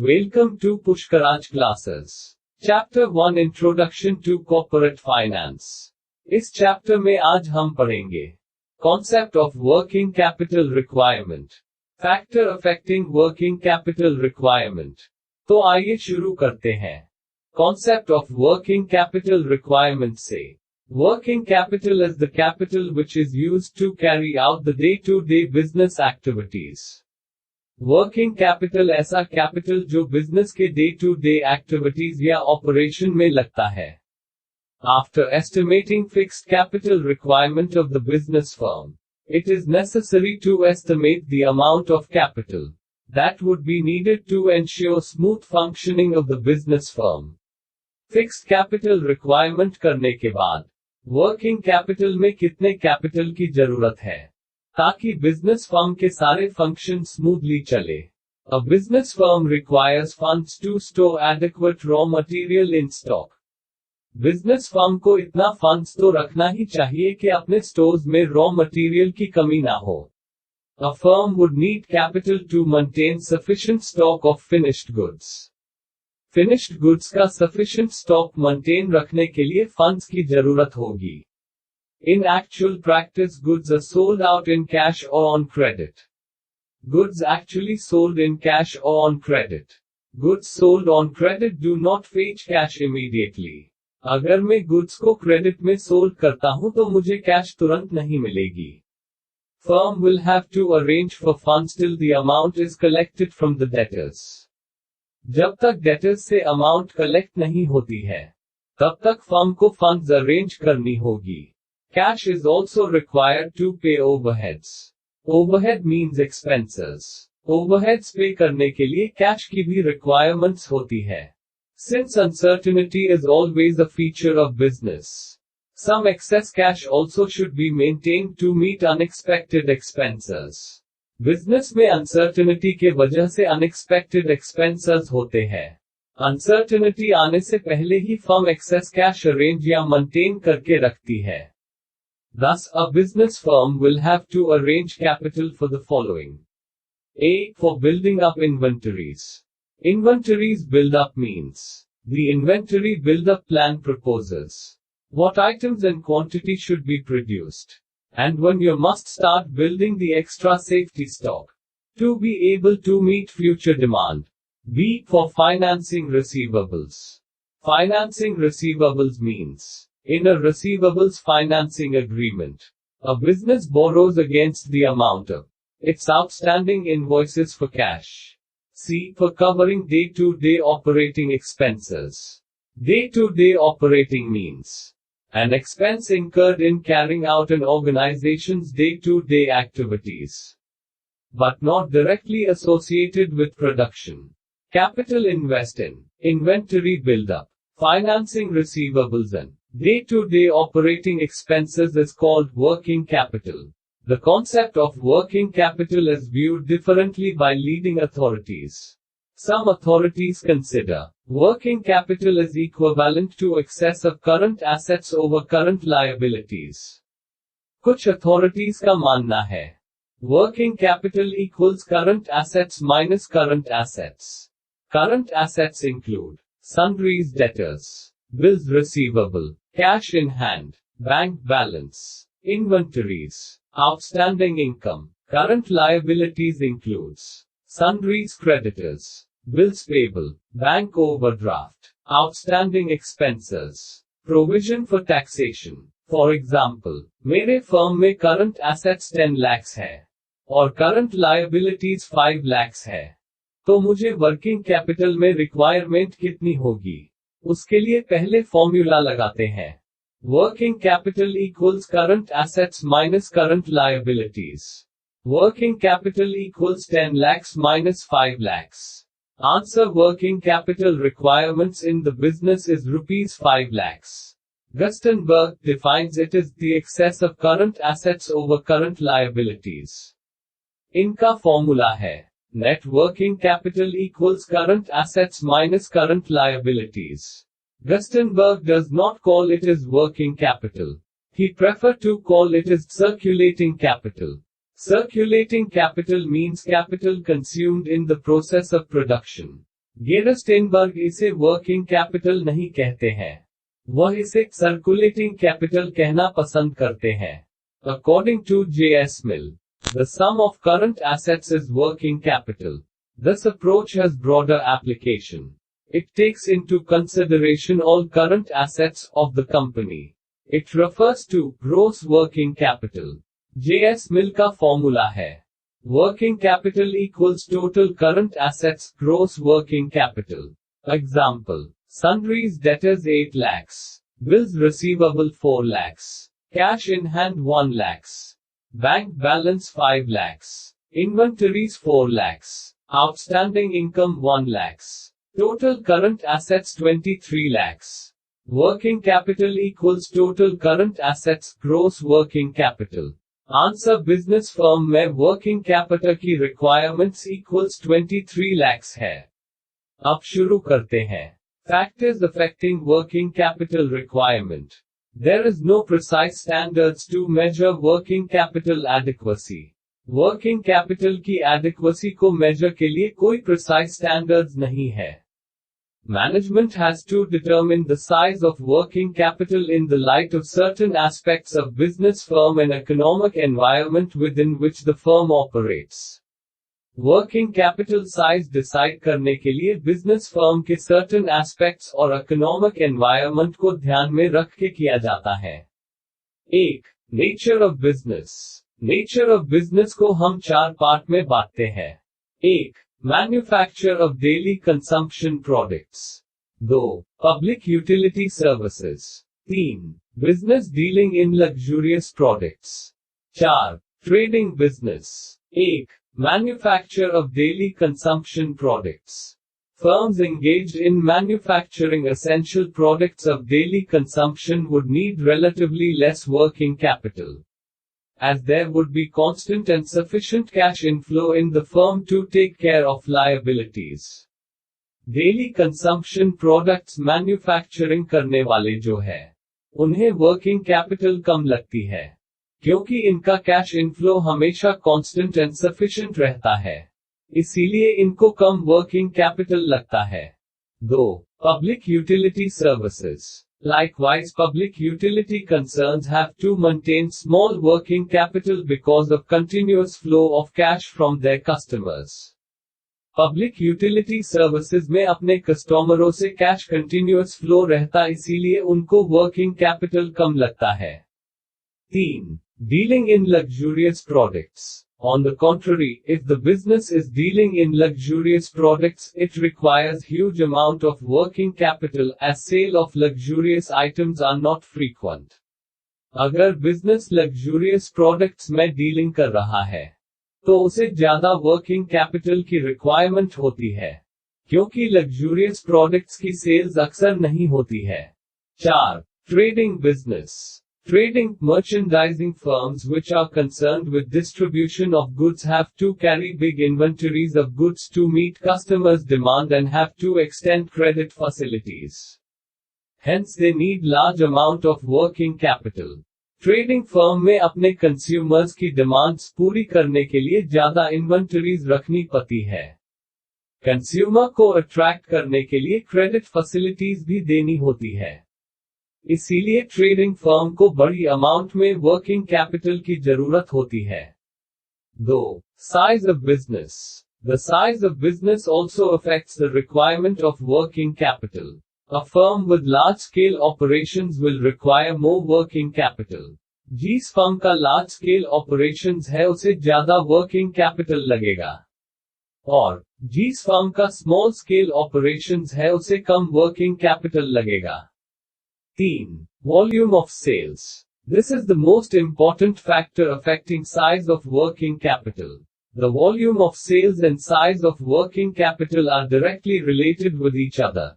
Welcome to Pushkaraj classes. Chapter 1 Introduction to Corporate Finance. इस chapter में आज हम पढ़ेंगे Concept of Working Capital Requirement, Factor Affecting Working Capital Requirement. तो आइए शुरू करते हैं Concept of Working Capital Requirement से Working capital is the capital which is used to carry out the day-to-day business activities. Working capital ऐसा capital जो business के day to day activities या ऑपरेशन में लगता है. After estimating fixed capital requirement of the business firm, it is necessary to estimate the amount of capital that would be needed to ensure smooth functioning of the business firm. Fixed capital requirement करने के बाद working capital में कितने capital की जरूरत है ताकि business firm के सारे फंक्शन स्मूथली चले. A business firm requires funds to store adequate raw material in stock. Business firm को इतना फंड्स तो रखना ही चाहिए कि अपने स्टोर्स में रॉ मटेरियल की कमी ना हो. A firm would need capital to maintain sufficient stock of finished goods. Finished goods का सफिशिएंट स्टॉक मेंटेन रखने के लिए फंड्स की जरूरत होगी. In actual practice, goods are sold out in cash or on credit. Goods actually sold in cash or on credit. Goods sold on credit do not fetch cash immediately. अगर मैं goods को credit में sold करता हूं तो मुझे cash तुरंत नहीं मिलेगी. Firm will have to arrange for funds till the amount is collected from the debtors. जब तक debtors से amount collect नहीं होती है, तब तक firm को funds arrange करनी होगी. Cash is also required to pay overheads. Overhead means expenses. Overheads pay करने के लिए cash की भी requirements होती है. Since uncertainty is always a feature of business, some excess cash also should be maintained to meet unexpected expenses. Business में uncertainty के वजह से unexpected expenses होते हैं. Uncertainty आने से पहले ही firm excess cash arrange या maintain करके रखती है. Thus, a business firm will have to arrange capital for the following. A. For building up inventories. Inventories build up means the inventory build up plan proposes what items and quantity should be produced, and when you must start building the extra safety stock to be able to meet future demand. B. For financing receivables. Financing receivables means in a receivables financing agreement, a business borrows against the amount of its outstanding invoices for cash. C. For covering day-to-day operating expenses. Day-to-day operating means an expense incurred in carrying out an organization's day-to-day activities, but not directly associated with production. Capital invest in inventory build-up, financing receivables and day-to-day operating expenses is called working capital. The concept of working capital is viewed differently by leading authorities. Some authorities consider working capital is equivalent to excess of current assets over current liabilities. कुछ authorities का मानना है working capital equals current assets minus current assets. Current assets include sundries debtors, bills receivable, cash in hand, bank balance, inventories, outstanding income. Current liabilities includes sundries creditors, bills payable, bank overdraft, outstanding expenses, provision for taxation. For example, मेरे firm में current assets 10 lakhs है और current liabilities 5 lakhs है. तो मुझे working capital में requirement कितनी होगी उसके लिए पहले फॉर्मूला लगाते हैं. Working capital equals current assets minus current liabilities. Working capital equals 10 lakhs minus 5 lakhs. Answer. Working capital requirements in the business is rupees 5 lakhs. Gustenberg defines it as the excess of current assets over current liabilities. इनका formula है Net working capital equals current assets minus current liabilities. Gustenberg does not call it as working capital. He preferred to call it as circulating capital. Circulating capital means capital consumed in the process of production. गेरस्टेनबर्ग इसे working capital नहीं कहते हैं, वह इसे circulating capital कहना पसंद करते हैं। According to J.S. Mill, the sum of current assets is working capital. This approach has broader application. It takes into consideration all current assets of the company. It refers to gross working capital. J.S. Mill का formula है working capital equals total current assets gross working capital. Example: sundries debtors 8 lakhs, bills receivable 4 lakhs, cash in hand 1 lakhs, bank balance 5 lakhs, inventories 4 lakhs, outstanding income 1 lakhs, total current assets 23 lakhs. Working capital equals total current assets gross working capital. Answer: business firm में working capital की requirements equals 23 lakhs है। अब शुरू करते हैं। Factors affecting working capital requirement. There is no precise standards to measure working capital adequacy. Working capital की adequacy को measure के लिए कोई प्रिसाइज स्टैंडर्ड्स नहीं है। Management has to determine the size of working capital in the light of certain aspects of business firm and economic environment within which the firm operates. Working capital size decide करने के लिए business firm के certain aspects और economic environment को ध्यान में रख के किया जाता है। 1. Nature of business. Nature of business को हम 4 पार्ट में बांटते हैं। 1. Manufacture of daily consumption products. 2. Public utility services. 3. Business dealing in luxurious products. 4. Trading business. 1. Manufacture of daily consumption products. Firms engaged in manufacturing essential products of daily consumption would need relatively less working capital, as there would be constant and sufficient cash inflow in the firm to take care of liabilities. Daily consumption products manufacturing करने वाले जो है, उन्हें working capital कम लगती है, क्योंकि इनका cash inflow हमेशा कांस्टेंट एंड सफिशिएंट रहता है, इसीलिए इनको कम वर्किंग कैपिटल लगता है। 2. Public utility services. Likewise, public utility concerns have to maintain small working capital because of continuous flow of cash from their customers. Public utility services में अपने कस्टमरों से कैश कंटिन्यूअस फ्लो रहता, इसीलिए उनको वर्किंग कैपिटल कम लगता है। 3. Dealing in luxurious products. On the contrary, if the business is dealing in luxurious products, it requires huge amount of working capital as sale of luxurious items are not frequent. अगर business luxurious products में dealing कर रहा है, तो उसे ज्यादा working capital की requirement होती है, क्योंकि luxurious products की सेल्स अक्सर नहीं होती है। 4. Trading business. Trading, merchandising firms which are concerned with distribution of goods have to carry big inventories of goods to meet customers' demand and have to extend credit facilities. Hence they need large amount of working capital. Trading firm में अपने consumers की demands पूरी करने के लिए ज़्यादा inventories रखनी पड़ती है। Consumer को attract करने के लिए credit facilities भी देनी होती है। इसीलिए ट्रेडिंग फर्म को बड़ी अमाउंट में वर्किंग कैपिटल की जरूरत होती है। 2. Size of business. The size of business also affects the requirement of working capital. A firm with large-scale operations will require more working capital. जिस फर्म का large-scale operations है उसे ज्यादा working capital लगेगा, और जिस फर्म का small-scale operations है उसे कम working capital लगेगा। 3. Volume of sales. This is the most important factor affecting size of working capital. The volume of sales and size of working capital are directly related with each other.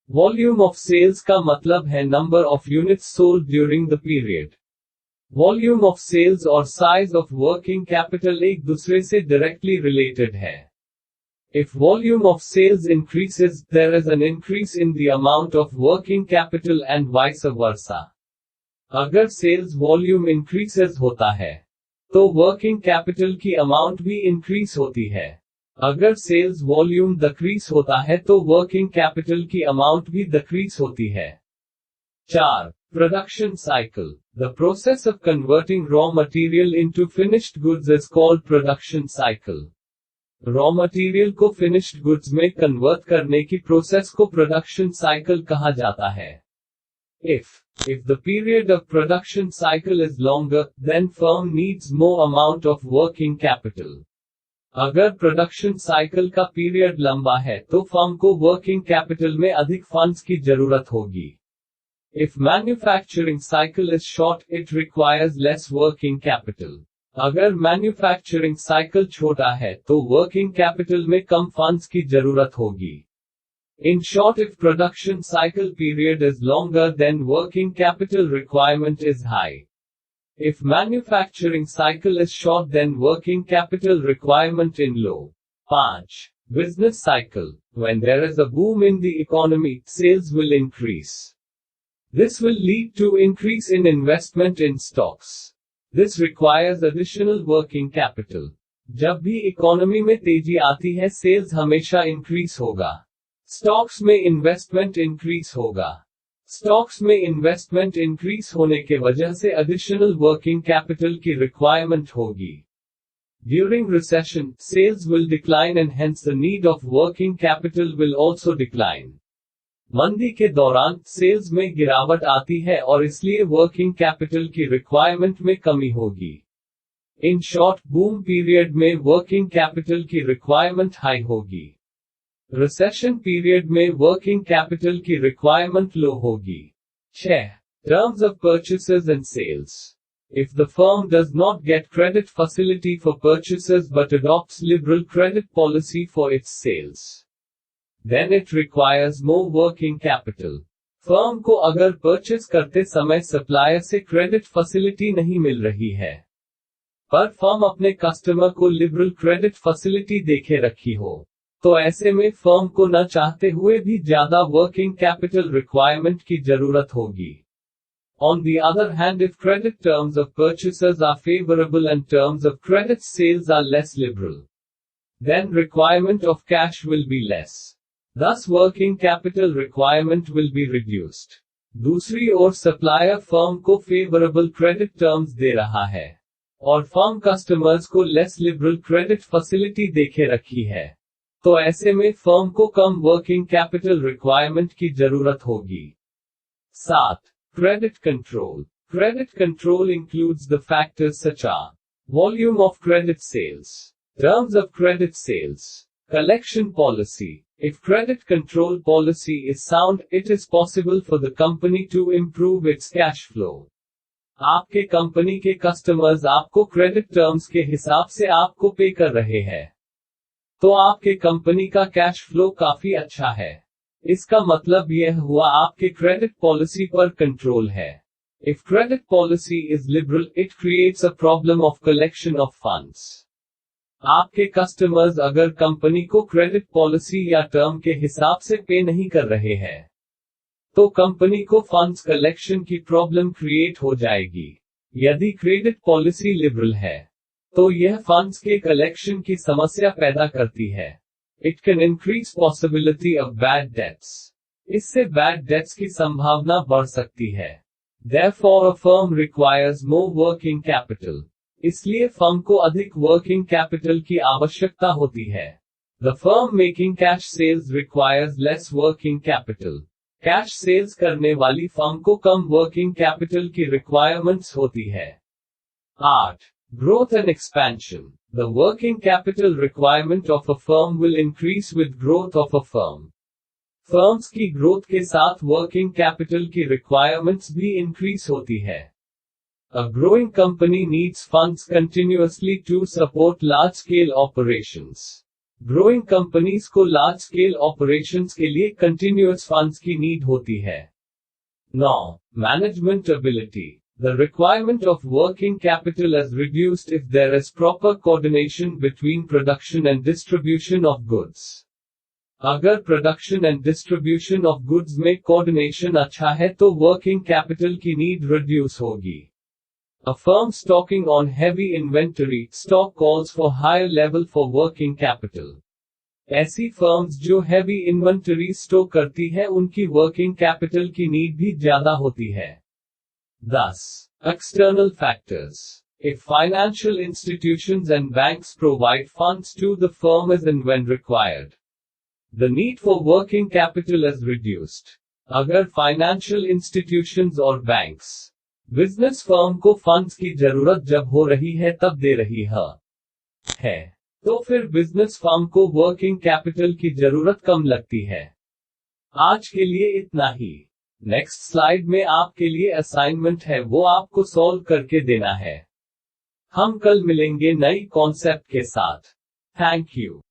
Volume of sales का मतलब है number of units sold during the period. Volume of sales और size of working capital एक दूसरे से directly related है। If volume of sales increases, there is an increase in the amount of working capital and vice versa. अगर sales volume increases होता है, तो working capital की amount भी increase होती है। अगर सेल्स वॉल्यूम डिक्रीज होता है तो वर्किंग कैपिटल की अमाउंट भी डिक्रीज होती है। 4. Production cycle. The process of converting raw material into finished goods is called production cycle. Raw material को फिनिश्ड गुड्स में कन्वर्ट करने की प्रोसेस को प्रोडक्शन साइकिल कहा जाता है। If the period of production cycle is longer, then firm needs more amount of working capital. अगर production cycle का पीरियड लंबा है तो फर्म को वर्किंग कैपिटल में अधिक फंड्स की जरूरत होगी। If manufacturing cycle is short, it requires less working capital. अगर मैन्युफैक्चरिंग साइकिल छोटा है तो वर्किंग कैपिटल में कम फंड्स की जरूरत होगी। In short, if production cycle period is longer, then working capital requirement is high. If manufacturing cycle is short, then working capital requirement in low. 5. Business cycle. When there is a boom in the economy, sales will increase. This will lead to increase in investment in stocks. This requires additional working capital. जब भी economy में तेजी आती है, sales हमेशा increase होगा। Stocks में investment increase होगा। स्टॉक्स में इन्वेस्टमेंट इंक्रीज होने के वजह से एडिशनल वर्किंग कैपिटल की रिक्वायरमेंट होगी। During recession, sales will decline and hence the need of working capital will also decline. मंदी के दौरान सेल्स में गिरावट आती है और इसलिए वर्किंग कैपिटल की रिक्वायरमेंट में कमी होगी। इन शॉर्ट, बूम पीरियड में वर्किंग कैपिटल की रिक्वायरमेंट हाई होगी। रिसेशन पीरियड में वर्किंग कैपिटल की रिक्वायरमेंट लो होगी। 6. Terms of purchases and sales. If the firm does not get credit facility for purchases but adopts liberal credit policy for its sales, then it requires more working capital. Firm को अगर purchase करते समय supplier से credit facility नहीं मिल रही है, पर firm अपने कस्टमर को लिबरल क्रेडिट फैसिलिटी देके रखी हो, तो ऐसे में फर्म को न चाहते हुए भी ज्यादा वर्किंग कैपिटल रिक्वायरमेंट की जरूरत होगी। On the other hand, if credit terms of purchases are favorable and terms of credit sales are less liberal, then requirement of cash will be less. Thus working capital requirement will be reduced. दूसरी ओर supplier firm को favourable credit terms दे रहा है और firm customers को less liberal credit facility देके रखी है, तो ऐसे में फर्म को कम वर्किंग कैपिटल रिक्वायरमेंट की जरूरत होगी। 7. Credit control. Credit control includes the factors such as volume of credit sales, terms of credit sales, collection policy. If credit control policy is sound, it is possible for the company to improve its cash flow. आपके company के customers आपको credit terms के हिसाब से आपको पे कर रहे हैं, तो आपके कंपनी का कैश फ्लो काफी अच्छा है। इसका मतलब यह हुआ आपके क्रेडिट पॉलिसी पर कंट्रोल है। If credit policy is liberal, it creates a problem of collection of funds. आपके कस्टमर्स अगर कंपनी को क्रेडिट पॉलिसी या टर्म के हिसाब से पे नहीं कर रहे हैं, तो कंपनी को फंड्स कलेक्शन की प्रॉब्लम क्रिएट हो जाएगी। यदि क्रेडिट पॉलिसी लिबरल है, तो यह फंड्स के कलेक्शन की समस्या पैदा करती है। It can increase possibility of bad debts. इससे बैड डेट्स की संभावना बढ़ सकती है। Therefore, a firm requires more working capital. इसलिए फर्म को अधिक वर्किंग कैपिटल की आवश्यकता होती है। The firm making cash sales requires less working capital. Cash sales करने वाली फर्म को कम वर्किंग कैपिटल की रिक्वायरमेंट्स होती है। 8. Growth and expansion. The working capital requirement of a firm will increase with growth of a firm. Firms की growth के साथ वर्किंग कैपिटल की रिक्वायरमेंट्स भी इंक्रीज होती है। A growing company needs funds continuously to support large-scale operations. Growing companies को large-scale operations के लिए continuous funds की नीड होती है। 9. Management ability. The requirement of working capital is reduced if there is proper coordination between production and distribution of goods. अगर production and distribution of goods में coordination अच्छा है तो वर्किंग कैपिटल की need reduce होगी। A firm stocking on heavy inventory stock calls for higher level for working capital. ऐसी firms जो heavy inventory stock करती है उनकी वर्किंग कैपिटल की नीड भी ज्यादा होती है. Thus, external factors. If financial institutions and banks provide funds to the firm as and when required, the need for working capital is reduced. अगर फाइनेंशियल इंस्टीट्यूशंस और बैंक्स बिजनेस फर्म को funds की जरूरत जब हो रही है तब दे रही है, तो फिर बिजनेस फर्म को वर्किंग कैपिटल की जरूरत कम लगती है. आज के लिए इतना ही. नेक्स्ट स्लाइड में आपके लिए असाइनमेंट है, वो आपको सॉल्व करके देना है. हम कल मिलेंगे नई कॉन्सेप्ट के साथ. Thank you.